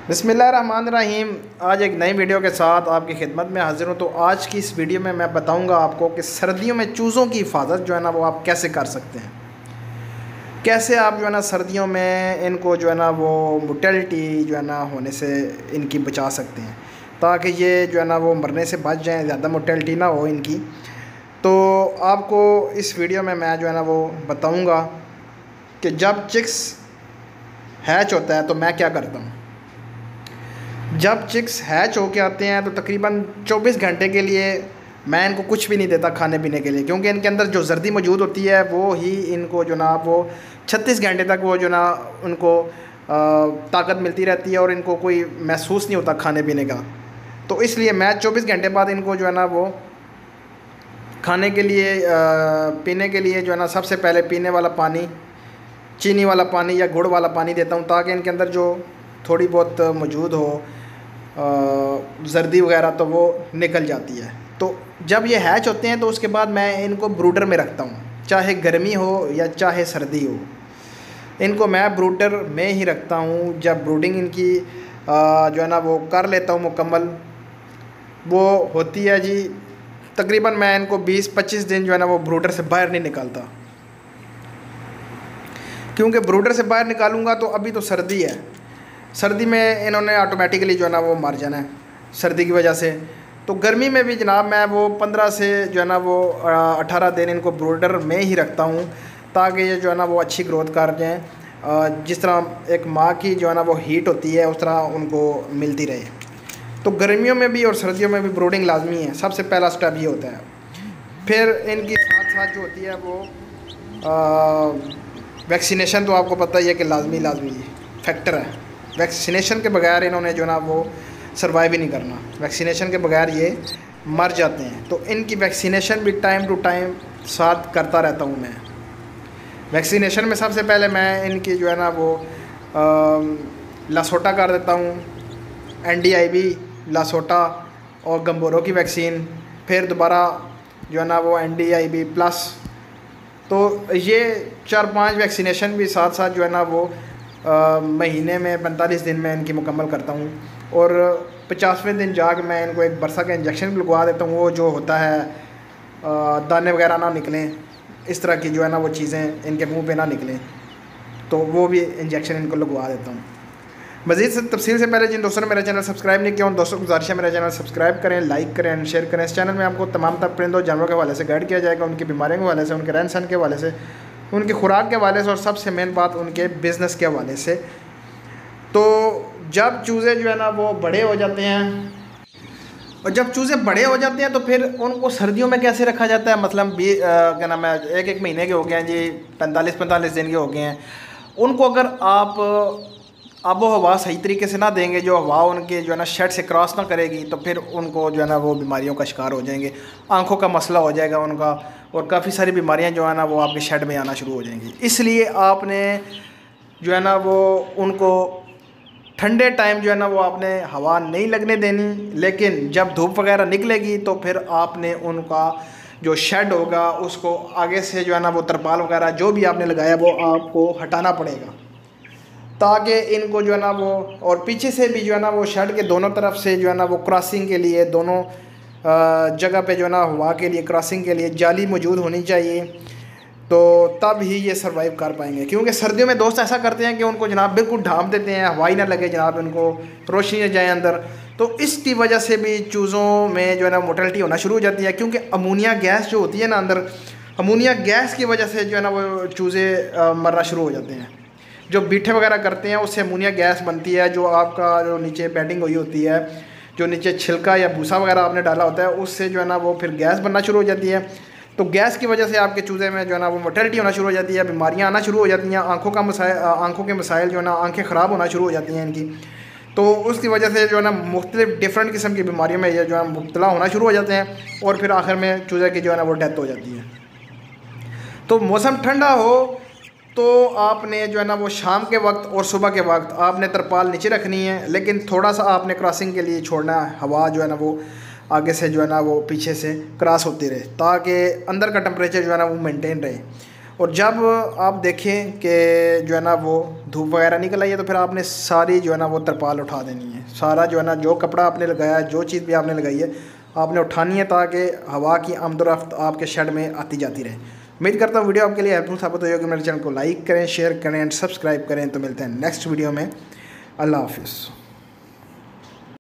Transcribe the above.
बिस्मिल्लाहिर्रहमानिर्रहीम। आज एक नई वीडियो के साथ आपकी खिदमत में हाजिर हूँ। तो आज की इस वीडियो में मैं बताऊँगा आपको कि सर्दियों में चूज़ों की हिफाजत जो है ना वो आप कैसे कर सकते हैं। कैसे आप जो है ना सर्दियों में इनको जो है ना वो मोटेलिटी जो है ना होने से इनकी बचा सकते हैं, ताकि ये जो है ना वो मरने से बच जाएँ, ज़्यादा मोटेलिटी ना हो इनकी। तो आपको इस वीडियो में मैं जो है ना वो बताऊँगा कि जब चिक्स हैच होता है तो मैं क्या करता हूँ। जब चिक्स हैच होके आते हैं तो तकरीबन 24 घंटे के लिए मैं इनको कुछ भी नहीं देता खाने पीने के लिए, क्योंकि इनके अंदर जो जर्दी मौजूद होती है वो ही इनको जो ना वो 36 घंटे तक वो जो ना उनको ताकत मिलती रहती है और इनको कोई महसूस नहीं होता खाने पीने का। तो इसलिए मैं 24 घंटे बाद इनको जो है ना वो खाने के लिए पीने के लिए जो है ना सबसे पहले पीने वाला पानी, चीनी वाला पानी या गुड़ वाला पानी देता हूँ, ताकि इनके अंदर जो थोड़ी बहुत मौजूद हो जर्दी वगैरह तो वो निकल जाती है। तो जब ये हैच होते हैं तो उसके बाद मैं इनको ब्रूडर में रखता हूँ, चाहे गर्मी हो या चाहे सर्दी हो, इनको मैं ब्रूडर में ही रखता हूँ। जब ब्रूडिंग इनकी जो है ना वो कर लेता हूँ मुकम्मल, वो होती है जी तकरीबन मैं इनको 20-25 दिन जो है ना वो ब्रूडर से बाहर नहीं निकालता, क्योंकि ब्रूडर से बाहर निकालूंगा तो अभी तो सर्दी है, सर्दी में इन्होंने ऑटोमेटिकली जो है ना वो मर जाना है सर्दी की वजह से। तो गर्मी में भी जनाब मैं वो 15 से जो है ना वो 18 दिन इनको ब्रूडर में ही रखता हूँ, ताकि ये जो है ना वो अच्छी ग्रोथ कर जाएँ। जिस तरह एक माँ की जो है ना वो हीट होती है उस तरह उनको मिलती रहे। तो गर्मियों में भी और सर्दियों में भी ब्रूडिंग लाजमी है, सबसे पहला स्टेप ये होता है। फिर इनकी साथ साथ जो होती है वो वैक्सीनेशन, तो आपको पता ही है कि लाजमी फैक्टर है। वैक्सीनेशन के बगैर इन्होंने जो ना वो सर्वाइव ही नहीं करना, वैक्सीनेशन के बगैर ये मर जाते हैं। तो इनकी वैक्सीनेशन भी टाइम टू टाइम साथ करता रहता हूँ मैं। वैक्सीनेशन में सबसे पहले मैं इनकी जो है ना वो लासोटा कर देता हूँ, NDIB, लासोटा और गम्बोरो की वैक्सीन, फिर दोबारा जो है ना वो NDIB प्लस। तो ये 4-5 वैक्सीनेशन भी साथ साथ जो है ना वो महीने में 45 दिन में इनकी मुकम्मल करता हूँ। और 50वें दिन जाकर मैं इनको एक बरसा का इंजेक्शन भी लगवा देता हूँ, वो जो होता है दाने वगैरह ना निकलें, इस तरह की जो है ना वो चीज़ें इनके मुंह पे ना निकलें, तो वो भी इंजेक्शन इनको लगवा देता हूँ। मज़ीद से तफसील से पहले जिन दोस्तों ने मेरा चैनल सब्सक्राइब नहीं किया उन दोस्तों को गुजारिश है मेरा चैनल सब्सक्राइब करें, लाइक करें एंड शेयर करें। इस चैनल में आपको तमाम तर परिंदों जानवरों के हवाले से गाइड किया जाएगा, उनकी बीमारियों के हवाले से, उनके रहन सहन के हवाले से, उनकी खुराक के हवाले से और सबसे मेन बात उनके बिज़नेस के हवाले से। तो जब चूज़े जो है ना वो बड़े हो जाते हैं, और जब चूज़े बड़े हो जाते हैं तो फिर उनको सर्दियों में कैसे रखा जाता है। मतलब क्या नाम है, एक महीने के हो गए हैं जी, 45-45 दिन के हो गए हैं। उनको अगर आप आबो हवा सही तरीके से ना देंगे, जो हवा उनके जो है ना शेड से क्रॉस ना करेगी, तो फिर उनको जो है ना वो बीमारियों का शिकार हो जाएंगे, आंखों का मसला हो जाएगा उनका, और काफ़ी सारी बीमारियां जो है ना वो आपके शेड में आना शुरू हो जाएंगी। इसलिए आपने जो है ना वो उनको ठंडे टाइम जो है ना वो आपने हवा नहीं लगने देनी, लेकिन जब धूप वगैरह निकलेगी तो फिर आपने उनका जो शेड होगा उसको आगे से जो है ना वो तरपाल वगैरह जो भी आपने लगाया वो आपको हटाना पड़ेगा, ताकि इनको जो है ना वो, और पीछे से भी जो है ना वो शेड के दोनों तरफ से जो है ना वो क्रॉसिंग के लिए दोनों जगह पे जो है ना हवा के लिए क्रॉसिंग के लिए जाली मौजूद होनी चाहिए, तो तब ही ये सर्वाइव कर पाएंगे। क्योंकि सर्दियों में दोस्त ऐसा करते हैं कि उनको जनाब बिल्कुल ढांप देते हैं, हवा ही ना लगे जनाब, उनको रोशनी न जाए अंदर। तो इसकी वजह से भी चूज़ों में जो है ना मोर्टेलिटी होना शुरू हो जाती है, क्योंकि अमोनिया गैस जो होती है ना अंदर, अमोनिया गैस की वजह से जो है ना वो चूज़े मरना शुरू हो जाते हैं। जो बीठे वगैरह करते हैं उससे अमोनिया गैस बनती है, जो आपका जो नीचे बेडिंग हुई होती है, जो नीचे छिलका या भूसा वगैरह आपने डाला होता है, उससे जो है ना वो फिर गैस बनना शुरू हो जाती है। तो गैस की वजह से आपके चूज़े में जो है ना वो मोर्टेलिटी होना शुरू हो जाती है, बीमारियां आना शुरू हो जाती हैं, आँखों के मसाइल जो है ना, आँखें ख़राब होना शुरू हो जाती हैं इनकी। तो उसकी वजह से जो है ना मुख्तलिफ डिफरेंट किस्म की बीमारियों में ये जो है मुब्तला होना शुरू हो जाते हैं, और फिर आखिर में चूज़े की जो है ना वो डेथ हो जाती है। तो मौसम ठंडा हो तो आपने जो है ना वो शाम के वक्त और सुबह के वक्त आपने तरपाल नीचे रखनी है, लेकिन थोड़ा सा आपने क्रॉसिंग के लिए छोड़ना है, हवा जो है ना वो आगे से जो है ना वो पीछे से क्रॉस होती रहे, ताकि अंदर का टेम्परेचर जो है ना वो मेंटेन रहे। और जब आप देखें कि जो है ना वो धूप वगैरह निकल आई है तो फिर आपने सारी जो है ना वो तरपाल उठा देनी है। सारा जो है ना जो कपड़ा आपने लगाया है, जो चीज़ भी आपने लगाई है आपने उठानी है, ताकि हवा की आमदोरफ्त आपके शेड में आती जाती रहे। उम्मीद करता हूँ वीडियो आपके लिए हेल्पफुल साबित होगी। मेरे चैनल को लाइक करें, शेयर करें एंड सब्सक्राइब करें। तो मिलते हैं नेक्स्ट वीडियो में। अल्लाह हाफिज़।